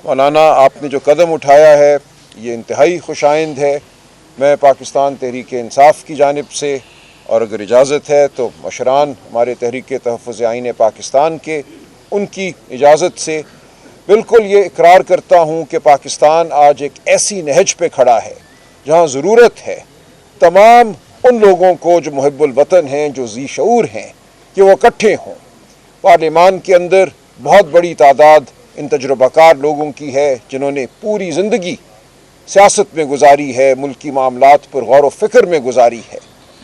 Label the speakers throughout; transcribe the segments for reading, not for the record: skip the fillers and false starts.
Speaker 1: مولانا آپ نے جو قدم اٹھایا ہے یہ انتہائی خوش آئند ہے. میں پاکستان تحریک انصاف کی جانب سے اور اگر اجازت ہے تو مشران ہمارے تحریک تحفظ آئین پاکستان کے ان کی اجازت سے بالکل یہ اقرار کرتا ہوں کہ پاکستان آج ایک ایسی نہج پہ کھڑا ہے جہاں ضرورت ہے تمام ان لوگوں کو جو محب الوطن ہیں، جو ذی شعور ہیں، کہ وہ اکٹھے ہوں. پارلیمان کے اندر بہت بڑی تعداد ان تجربہ کار لوگوں کی ہے جنہوں نے پوری زندگی سیاست میں گزاری ہے، ملکی معاملات پر غور و فکر میں گزاری ہے،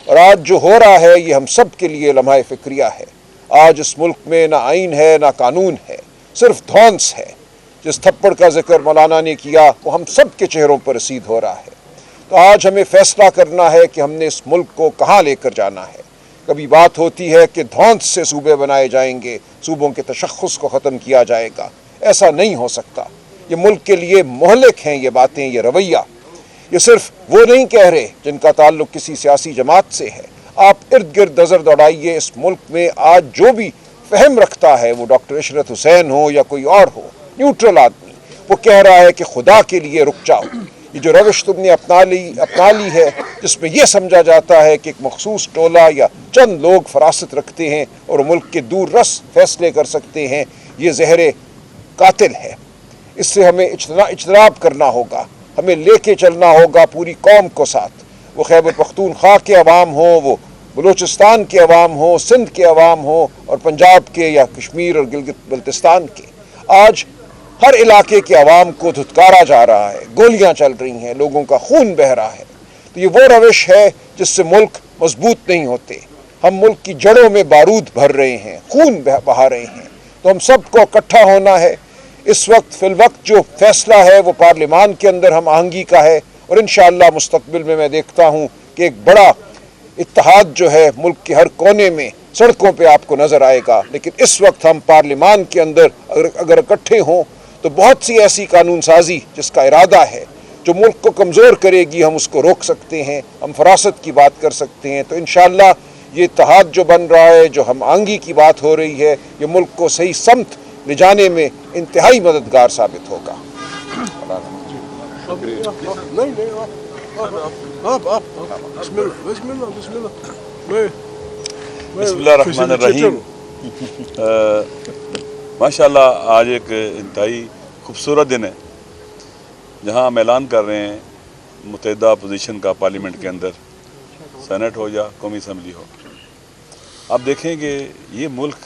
Speaker 1: اور آج جو ہو رہا ہے یہ ہم سب کے لیے لمحہ فکریہ ہے. آج اس ملک میں نہ آئین ہے نہ قانون ہے، صرف دھونس ہے. جس تھپڑ کا ذکر مولانا نے کیا وہ ہم سب کے چہروں پر رسید ہو رہا ہے. تو آج ہمیں فیصلہ کرنا ہے کہ ہم نے اس ملک کو کہاں لے کر جانا ہے. کبھی بات ہوتی ہے کہ دھونس سے صوبے بنائے جائیں گے، صوبوں کے تشخص کو ختم کیا جائے گا. ایسا نہیں ہو سکتا. یہ ملک کے لیے مہلک ہیں یہ باتیں، یہ رویہ. یہ صرف وہ نہیں کہہ رہے جن کا تعلق کسی سیاسی جماعت سے ہے. آپ ارد گرد نظر دوڑائیے، اس ملک میں آج جو بھی فہم رکھتا ہے، وہ ڈاکٹر عشرت حسین ہو یا کوئی اور ہو، نیوٹرل آدمی، وہ کہہ رہا ہے کہ خدا کے لیے رک جاؤ. یہ جو روش تم نے اپنا لی ہے، جس میں یہ سمجھا جاتا ہے کہ ایک مخصوص ٹولہ یا چند لوگ فراست رکھتے ہیں اور ملک کے دور رس فیصلے کر سکتے ہیں، یہ زہر قاتل ہے. اس سے ہمیں اجتناب کرنا ہوگا. ہمیں لے کے چلنا ہوگا پوری قوم کو ساتھ. وہ خیبر پختونخوا کے عوام ہوں، وہ بلوچستان کے عوام ہوں، سندھ کے عوام ہوں، اور پنجاب کے یا کشمیر اور گلگت بلتستان کے. آج ہر علاقے کے عوام کو دھتکارا جا رہا ہے، گولیاں چل رہی ہیں، لوگوں کا خون بہہ رہا ہے. تو یہ وہ روش ہے جس سے ملک مضبوط نہیں ہوتے. ہم ملک کی جڑوں میں بارود بھر رہے ہیں، خون بہا رہے ہیں. تو ہم سب کو اکٹھا ہونا ہے. اس وقت فی الوقت جو فیصلہ ہے وہ پارلیمان کے اندر ہم آہنگی کا ہے، اور انشاءاللہ مستقبل میں دیکھتا ہوں کہ ایک بڑا اتحاد جو ہے ملک کے ہر کونے میں سڑکوں پہ آپ کو نظر آئے گا. لیکن اس وقت ہم پارلیمان کے اندر اگر اکٹھے ہوں تو بہت سی ایسی قانون سازی جس کا ارادہ ہے جو ملک کو کمزور کرے گی، ہم اس کو روک سکتے ہیں. ہم فراست کی بات کر سکتے ہیں. تو انشاءاللہ یہ اتحاد جو بن رہا ہے، جو ہم آہنگی کی بات ہو رہی ہے، یہ ملک کو صحیح سمت لے جانے میں انتہائی مددگار ثابت ہوگا.
Speaker 2: بسم اللہ الرحمن الرحیم. ماشاءاللہ آج ایک انتہائی خوبصورت دن ہے جہاں ہم اعلان کر رہے ہیں متحدہ اپوزیشن کا پارلیمنٹ کے اندر، سینٹ ہو یا قومی اسمبلی ہو. آپ دیکھیں کہ یہ ملک،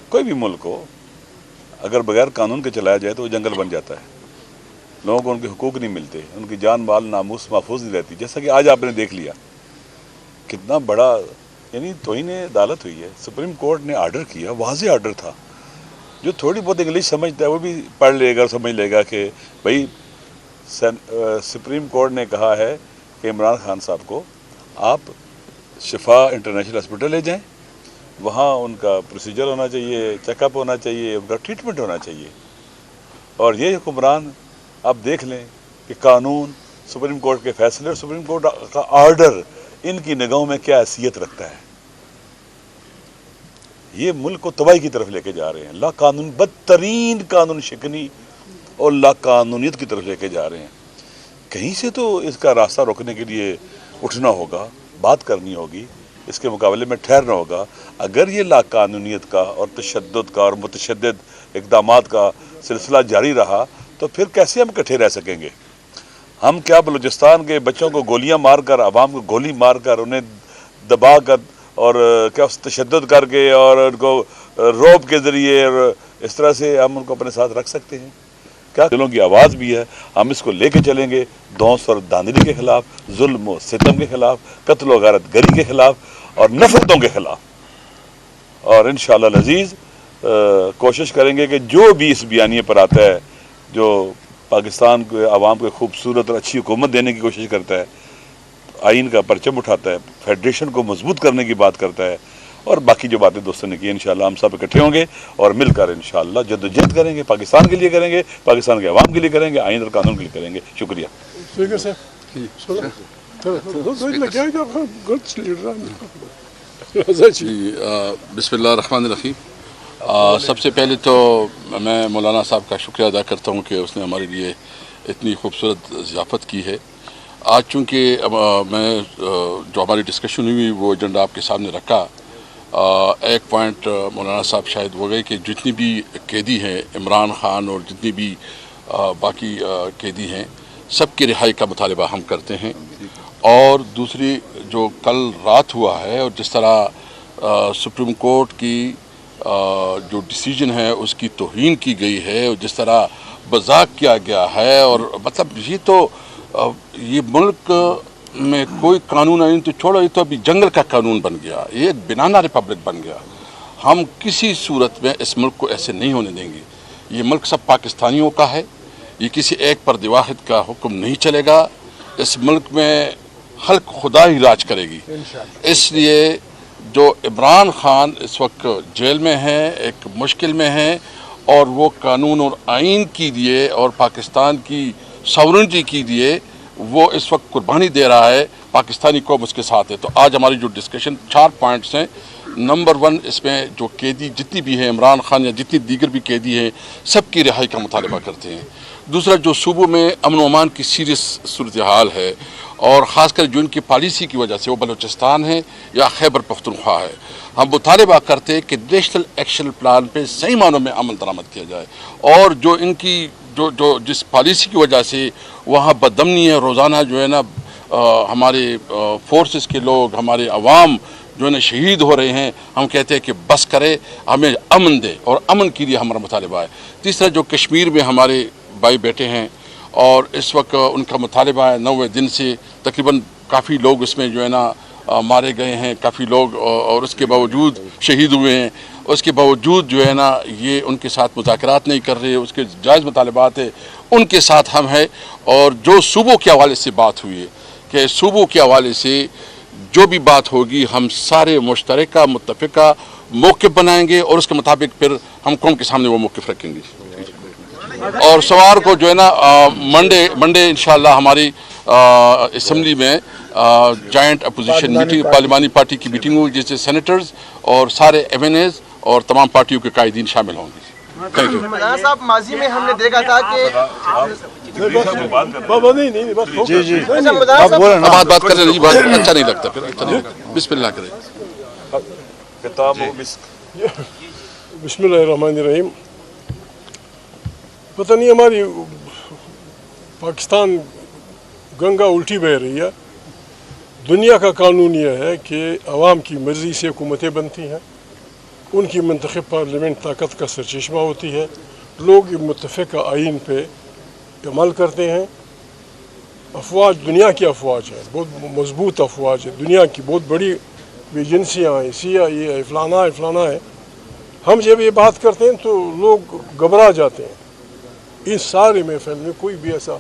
Speaker 2: کوئی بھی ملک ہو، اگر بغیر قانون کے چلایا جائے تو وہ جنگل بن جاتا ہے. لوگوں کو ان کے حقوق نہیں ملتے، ان کی جان مال ناموس محفوظ نہیں رہتی. جیسا کہ آج آپ نے دیکھ لیا کتنا بڑا یعنی توہین عدالت ہوئی ہے. سپریم کورٹ نے آرڈر کیا، واضح آرڈر تھا. جو تھوڑی بہت انگلش سمجھتا ہے وہ بھی پڑھ لے گا، سمجھ لے گا کہ بھائی سپریم کورٹ نے کہا ہے کہ عمران خان صاحب کو آپ شفا انٹرنیشنل ہاسپٹل لے جائیں، وہاں ان کا پروسیجر ہونا چاہیے، چیک اپ ہونا چاہیے، ان کا ٹریٹمنٹ ہونا چاہیے. اور یہ حکمران آپ دیکھ لیں کہ قانون، سپریم کورٹ کے فیصلے اور سپریم کورٹ کا آرڈر ان کی نگاہوں میں کیا حیثیت رکھتا ہے. یہ ملک کو تباہی کی طرف لے کے جا رہے ہیں. لا قانون، بدترین قانون شکنی اور لا قانونیت کی طرف لے کے جا رہے ہیں. کہیں سے تو اس کا راستہ روکنے کے لیے اٹھنا ہوگا، بات کرنی ہوگی، اس کے مقابلے میں ٹھہرنا ہوگا. اگر یہ لا قانونیت کا اور تشدد کا اور متشدد اقدامات کا سلسلہ جاری رہا تو پھر کیسے ہم اکٹھے رہ سکیں گے؟ ہم کیا بلوچستان کے بچوں کو گولیاں مار کر، عوام کو گولی مار کر، انہیں دبا کر اور کیا تشدد کر کے اور ان کو روب کے ذریعے اور اس طرح سے ہم ان کو اپنے ساتھ رکھ سکتے ہیں؟ کیا دلوں کی آواز بھی ہے، ہم اس کو لے کے چلیں گے دھونس اور دھاندلی کے خلاف، ظلم و ستم کے خلاف، قتل و غارت گری کے خلاف اور نفرتوں کے خلاف. اور انشاءاللہ العزیز کوشش کریں گے کہ جو بھی اس بیانیے پر آتا ہے، جو پاکستان کے عوام کو خوبصورت اور اچھی حکومت دینے کی کوشش کرتا ہے، آئین کا پرچم اٹھاتا ہے، فیڈریشن کو مضبوط کرنے کی بات کرتا ہے، اور باقی جو باتیں دوستوں نے کی، انشاءاللہ ہم سب اکٹھے ہوں گے اور مل کر انشاءاللہ جدوجہد کریں گے. پاکستان کے لیے کریں گے، پاکستان کے عوام کے لیے کریں گے، آئین اور قانون کے لیے کریں گے. شکریہ.
Speaker 3: بسم اللہ الرحمن الرحیم. سب سے پہلے تو میں مولانا صاحب کا شکریہ ادا کرتا ہوں کہ اس نے ہمارے لیے اتنی خوبصورت ضیافت کی ہے. آج چونکہ میں جو ہماری ڈسکشن ہوئی وہ ایجنڈا آپ کے سامنے رکھا. ایک پوائنٹ مولانا صاحب شاید ہو گئے کہ جتنی بھی قیدی ہیں عمران خان اور جتنی بھی باقی قیدی ہیں سب کی رہائی کا مطالبہ ہم کرتے ہیں. اور دوسری جو کل رات ہوا ہے اور جس طرح سپریم کورٹ کی جو ڈیسیجن ہے اس کی توہین کی گئی ہے اور جس طرح مذاق کیا گیا ہے، اور مطلب یہ تو یہ ملک میں کوئی قانون آئین تو چھوڑو، یہ تو ابھی جنگل کا قانون بن گیا، یہ ایک بنانا ریپبلک بن گیا. ہم کسی صورت میں اس ملک کو ایسے نہیں ہونے دیں گے. یہ ملک سب پاکستانیوں کا ہے، یہ کسی ایک فرد واحد کا حکم نہیں چلے گا. اس ملک میں خلق خدا ہی راج کرے گی. اس لیے جو عمران خان اس وقت جیل میں ہیں، ایک مشکل میں ہیں، اور وہ قانون اور آئین کے لیے اور پاکستان کی ساورنٹی کے لیے وہ اس وقت قربانی دے رہا ہے. پاکستانی قوم اس کے ساتھ ہے. تو آج ہماری جو ڈسکشن 4 پوائنٹس ہیں. نمبر 1 اس میں جو قیدی جتنی بھی ہیں عمران خان یا جتنی دیگر بھی قیدی ہیں سب کی رہائی کا مطالبہ کرتے ہیں. دوسرا جو صوبوں میں امن و امان کی سیریس صورتحال ہے اور خاص کر جو ان کی پالیسی کی وجہ سے وہ بلوچستان ہے یا خیبر پختونخوا ہے، ہم مطالبہ کرتے ہیں کہ نیشنل ایکشن پلان پہ صحیح معنوں میں عمل درآمد کیا جائے. اور جو ان کی جو جس پالیسی کی وجہ سے وہاں بدامنی ہے، روزانہ جو ہے نا ہمارے فورسز کے لوگ، ہمارے عوام جو ہے نا شہید ہو رہے ہیں، ہم کہتے ہیں کہ بس کرے، ہمیں امن دے، اور امن کے لیے ہمارا مطالبہ ہے. تیسرا جو کشمیر میں ہمارے بھائی بیٹے ہیں اور اس وقت ان کا مطالبہ ہے 90 دن سے تقریباً کافی لوگ اس میں جو ہے نا مارے گئے ہیں، کافی لوگ اور اس کے باوجود شہید ہوئے ہیں. اس کے باوجود جو ہے نا یہ ان کے ساتھ مذاکرات نہیں کر رہے، اس کے جائز مطالبات ہیں ان کے ساتھ ہم ہیں. اور جو صوبوں کے حوالے سے بات ہوئی ہے کہ صوبوں کے حوالے سے جو بھی بات ہوگی ہم سارے مشترکہ متفقہ موقف بنائیں گے اور اس کے مطابق پھر ہم قوم کے سامنے وہ موقف رکھیں گے. اور سوار کو جو ہے نا منڈے انشاءاللہ ہماری اسمبلی میں جوائنٹ اپوزیشن میٹنگ پارلیمانی پارٹی کی میٹنگ ہوگی جس سے سینیٹرز اور سارے ایم این ایز اور تمام پارٹیوں کے قائدین شامل ہوں گے. Thank you.
Speaker 4: مولانا صاحب ماضی میں ہم نے دیکھا تھا کہ
Speaker 3: بات کرنے نہیں، بات اچھا نہیں لگتا، پھر اچھا نہیں لگتا. بسم اللہ کریں.
Speaker 5: بسم اللہ الرحمن الرحیم. پتہ نہیں ہماری پاکستان گنگا الٹی بہ رہی ہے. دنیا کا قانون یہ ہے کہ عوام کی مرضی سے حکومتیں بنتی ہیں، ان کی منتخب پارلیمنٹ طاقت کا سرچشمہ ہوتی ہے. لوگ متفقہ آئین پہ عمل کرتے ہیں. افواج دنیا کی افواج ہیں، بہت مضبوط افواج ہے، دنیا کی بہت بڑی ایجنسیاں ہیں، CIA ہے، فلانا ہے. ہم جب یہ بات کرتے ہیں تو لوگ گھبرا جاتے ہیں. اس سارے محفل میں کوئی بھی ایسا